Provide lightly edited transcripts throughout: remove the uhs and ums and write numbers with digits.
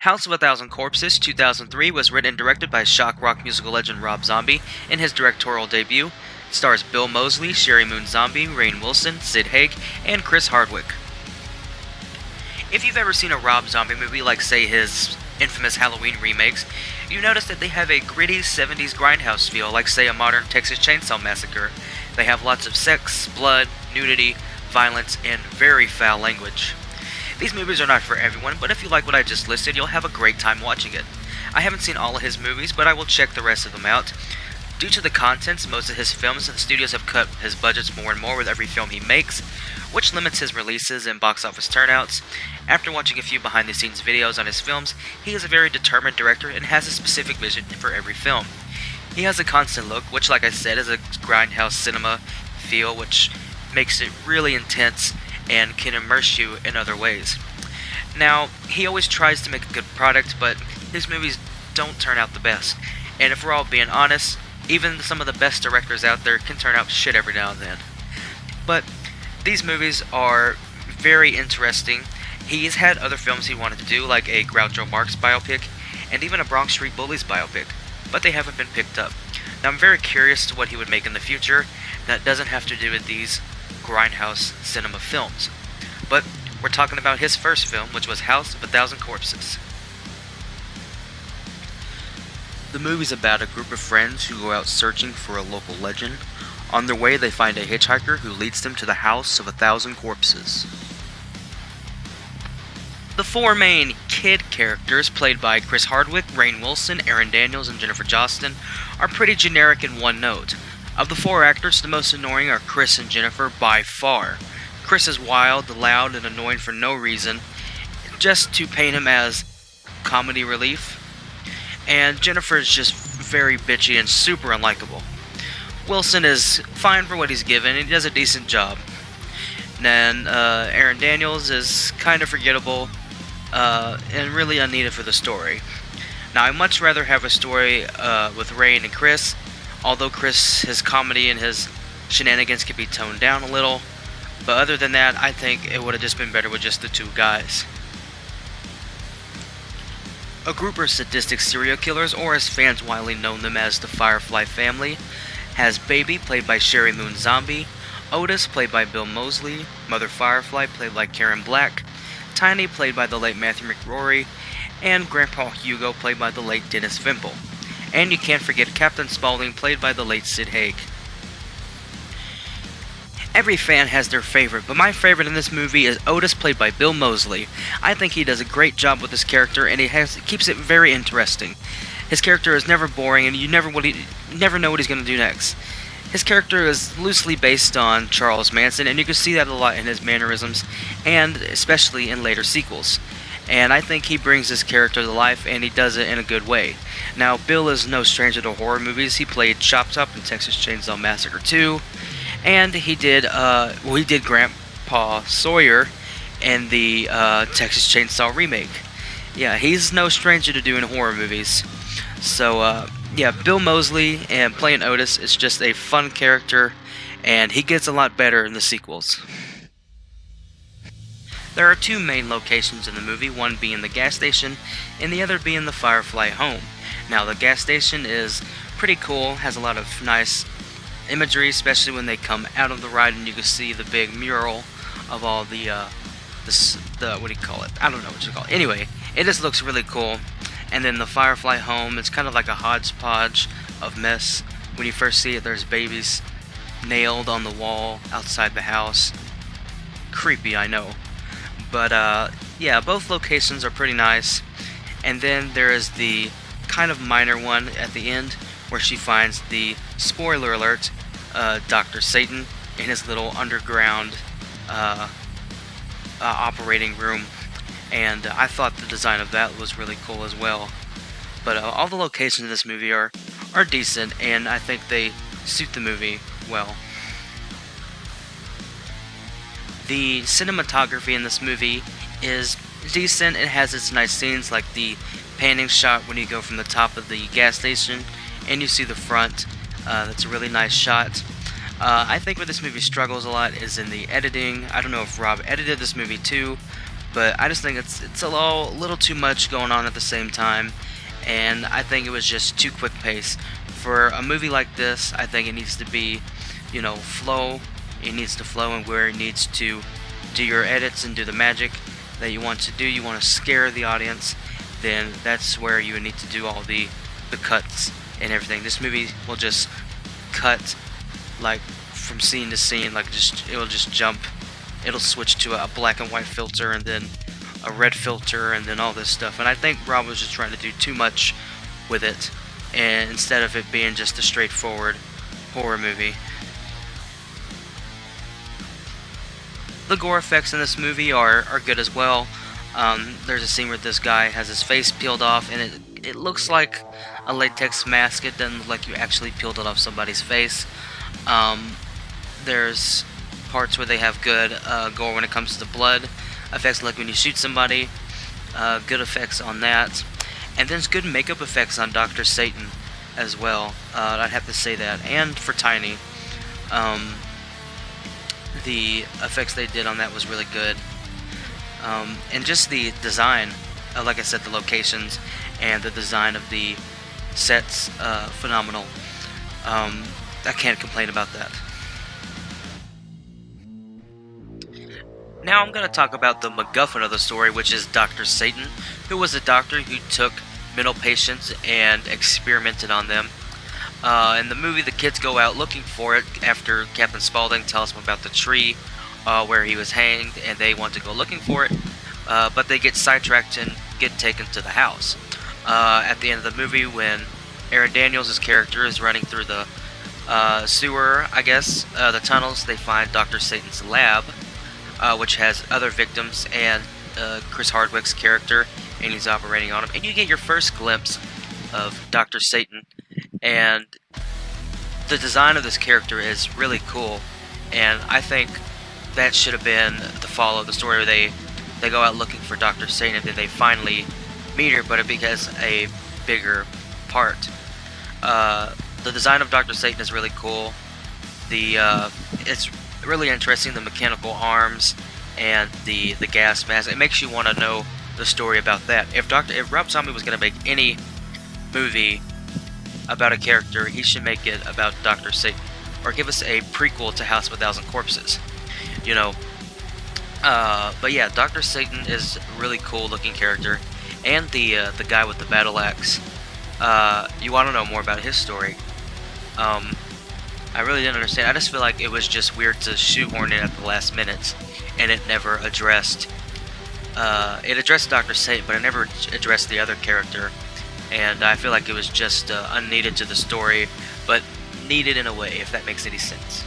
House of a Thousand Corpses 2003 was written and directed by shock rock musical legend Rob Zombie in his directorial debut. It stars Bill Moseley, Sherry Moon Zombie, Rainn Wilson, Sid Haig, and Chris Hardwick. If you've ever seen a Rob Zombie movie like, say, his infamous Halloween remakes, you notice that they have a gritty 70s grindhouse feel like, say, a modern Texas Chainsaw Massacre. They have lots of sex, blood, nudity, violence, and very foul language. These movies are not for everyone, but if you like what I just listed, you'll have a great time watching it. I haven't seen all of his movies, but I will check the rest of them out. Due to the contents of most of his films, the studios have cut his budgets more and more with every film he makes, which limits his releases and box office turnouts. After watching a few behind-the-scenes videos on his films, he is a very determined director and has a specific vision for every film. He has a constant look, which, like I said, is a grindhouse cinema feel, which makes it really intense and can immerse you in other ways. Now, he always tries to make a good product, but his movies don't turn out the best. And if we're all being honest, even some of the best directors out there can turn out shit every now and then. But these movies are very interesting. He's had other films he wanted to do, like a Groucho Marx biopic, and even a Bronx Street Bullies biopic, but they haven't been picked up. Now, I'm very curious to what he would make in the future. That doesn't have to do with these grindhouse cinema films. But we're talking about his first film, which was House of a Thousand Corpses. The movie's about a group of friends who go out searching for a local legend. On their way, they find a hitchhiker who leads them to the House of a Thousand Corpses. The four main kid characters, played by Chris Hardwick, Rainn Wilson, Aaron Daniels, and Jennifer Jostin, are pretty generic in one note. Of the four actors, the most annoying are Chris and Jennifer by far. Chris is wild, loud, and annoying for no reason, just to paint him as comedy relief. And Jennifer is just very bitchy and super unlikable. Wilson is fine for what he's given, and he does a decent job. Then Aaron Daniels is kind of forgettable and really unneeded for the story. Now, I'd much rather have a story with Rainn and Chris, although Chris, his comedy and his shenanigans can be toned down a little. But other than that, I think it would have just been better with just the two guys. A group of sadistic serial killers, or as fans widely know them as the Firefly family, has Baby, played by Sherry Moon Zombie, Otis, played by Bill Moseley, Mother Firefly, played by Karen Black, Tiny, played by the late Matthew McRory, and Grandpa Hugo, played by the late Dennis Vimple. And you can't forget Captain Spaulding, played by the late Sid Haig. Every fan has their favorite, but my favorite in this movie is Otis, played by Bill Moseley. I think he does a great job with this character, and he keeps it very interesting. His character is never boring, and you never know what he's going to do next. His character is loosely based on Charles Manson, and you can see that a lot in his mannerisms, and especially in later sequels. And I think he brings this character to life, and he does it in a good way. Now, Bill is no stranger to horror movies. He played Chop Top in Texas Chainsaw Massacre 2, and he did Grandpa Sawyer in the Texas Chainsaw remake. Yeah, he's no stranger to doing horror movies. So, yeah, Bill Moseley and playing Otis is just a fun character, and he gets a lot better in the sequels. There are two main locations in the movie, one being the gas station, and the other being the Firefly home. Now, the gas station is pretty cool, has a lot of nice imagery, especially when they come out of the ride and you can see the big mural of all the what do you call it? I don't know what you call it. Anyway, it just looks really cool. And then the Firefly home, it's kind of like a hodgepodge of mess. When you first see it, there's babies nailed on the wall outside the house. Creepy, I know. But, yeah, both locations are pretty nice. And then there is the kind of minor one at the end, where she finds the, spoiler alert, Dr. Satan in his little underground operating room. And I thought the design of that was really cool as well. But all the locations in this movie are decent, and I think they suit the movie well. The cinematography in this movie is decent. It has its nice scenes, like the panning shot when you go from the top of the gas station and you see the front. That's a really nice shot. I think where this movie struggles a lot is in the editing. I don't know if Rob edited this movie too, but I just think it's a little too much going on at the same time, and I think it was just too quick pace for a movie like this. I think it needs to be, flow. It needs to flow and where it needs to do your edits and do the magic that you want to do. You want to scare the audience, then that's where you would need to do all the cuts and everything. This movie will just cut like from scene to scene, like it'll just jump. It'll switch to a black and white filter and then a red filter and then all this stuff. And I think Rob was just trying to do too much with it, and instead of it being just a straightforward horror movie. The gore effects in this movie are good as well. There's a scene where this guy has his face peeled off, and it looks like a latex mask. It doesn't look like you actually peeled it off somebody's face. There's parts where they have good gore when it comes to the blood effects, like when you shoot somebody. Good effects on that. And there's good makeup effects on Dr. Satan as well. I'd have to say that. And for Tiny. The effects they did on that was really good. And just the design, like I said, the locations and the design of the sets, phenomenal. I can't complain about that. Now I'm going to talk about the MacGuffin of the story, which is Dr. Satan, who was a doctor who took mental patients and experimented on them. In the movie, the kids go out looking for it after Captain Spaulding tells them about the tree where he was hanged, and they want to go looking for it, but they get sidetracked and get taken to the house. At the end of the movie, when Aaron Daniels' character is running through the sewer, I guess, the tunnels, they find Dr. Satan's lab, which has other victims and Chris Hardwick's character, and he's operating on them. And you get your first glimpse of Dr. Satan, and the design of this character is really cool, and I think that should have been the follow of the story where they go out looking for Dr. Satan and then they finally meet her, but it becomes a bigger part. The design of Dr. Satan is really cool. It's really interesting, the mechanical arms and the gas mask. It makes you want to know the story about that. If Rob Zombie was going to make any movie about a character, he should make it about Dr. Satan, or give us a prequel to House of a Thousand Corpses, but yeah, Dr. Satan is a really cool looking character, and the guy with the battle axe. You want to know more about his story? I really didn't understand. I just feel like it was just weird to shoehorn it at the last minute, and it never addressed. It addressed Dr. Satan, but it never addressed the other character. And I feel like it was just unneeded to the story, but needed in a way, if that makes any sense.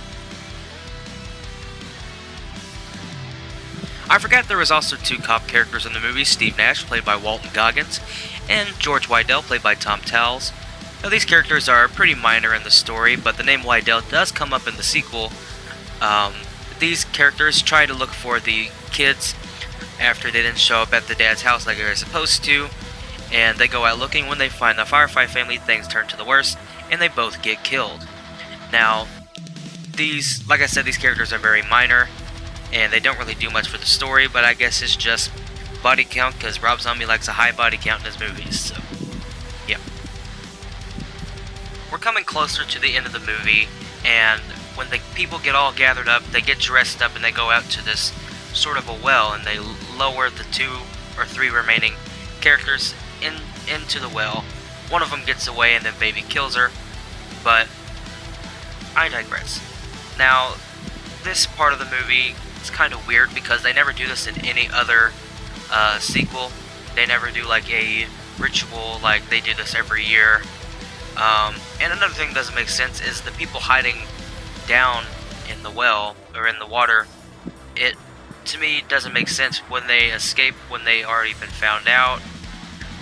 I forgot there was also two cop characters in the movie, Steve Nash, played by Walton Goggins, and George Wydell, played by Tom Towles. Now, these characters are pretty minor in the story, but the name Wydell does come up in the sequel. These characters try to look for the kids after they didn't show up at the dad's house like they were supposed to, and they go out looking. When they find the Firefly family, things turn to the worst, and they both get killed. Now, like I said, these characters are very minor, and they don't really do much for the story, but I guess it's just body count, because Rob Zombie likes a high body count in his movies, so, yeah. We're coming closer to the end of the movie, and when the people get all gathered up, they get dressed up, and they go out to this sort of a well, and they lower the 2 or 3 remaining characters into the well. One of them gets away, and then Baby kills her, but I digress. Now, this part of the movie is kind of weird because they never do this in any other sequel. They never do like a ritual like they do this every year. And another thing that doesn't make sense is the people hiding down in the well or in the water. It, to me, doesn't make sense when they escape when they already been found out.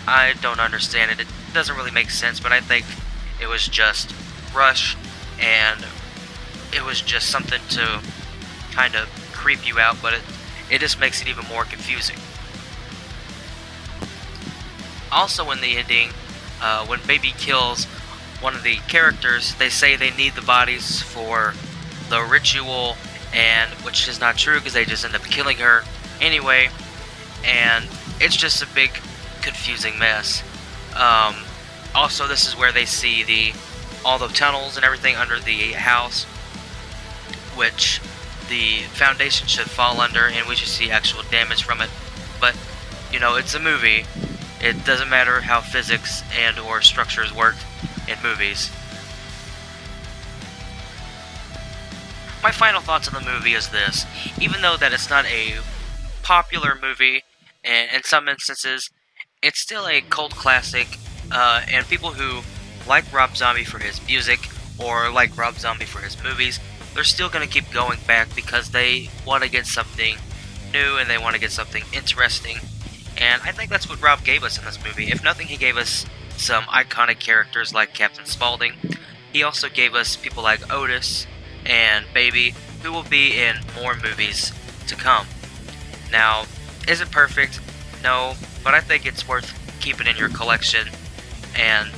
I don't understand it. It doesn't really make sense, but I think it was just rushed, and it was just something to kind of creep you out, but it just makes it even more confusing. Also in the ending, when Baby kills one of the characters, they say they need the bodies for the ritual, and which is not true because they just end up killing her anyway. and it's just a big confusing mess. Also, this is where they see all the tunnels and everything under the house, which the foundation should fall under, and we should see actual damage from it. But you know, it's a movie. It doesn't matter how physics and or structures work in movies. My final thoughts on the movie is this: even though that it's not a popular movie, and in some instances, it's still a cult classic, and people who like Rob Zombie for his music or like Rob Zombie for his movies, they're still going to keep going back because they want to get something new and they want to get something interesting. And I think that's what Rob gave us in this movie. If nothing, he gave us some iconic characters like Captain Spaulding. He also gave us people like Otis and Baby, who will be in more movies to come. Now, is it perfect? No, but I think it's worth keeping in your collection and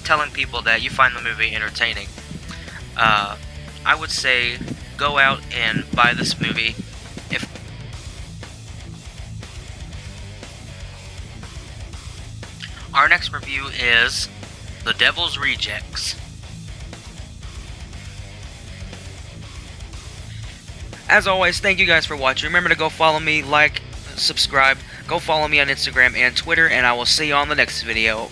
telling people that you find the movie entertaining. I would say go out and buy this movie. Our next review is The Devil's Rejects. As always, thank you guys for watching. Remember to go follow me, like, subscribe, go follow me on Instagram and Twitter, and I will see you on the next video.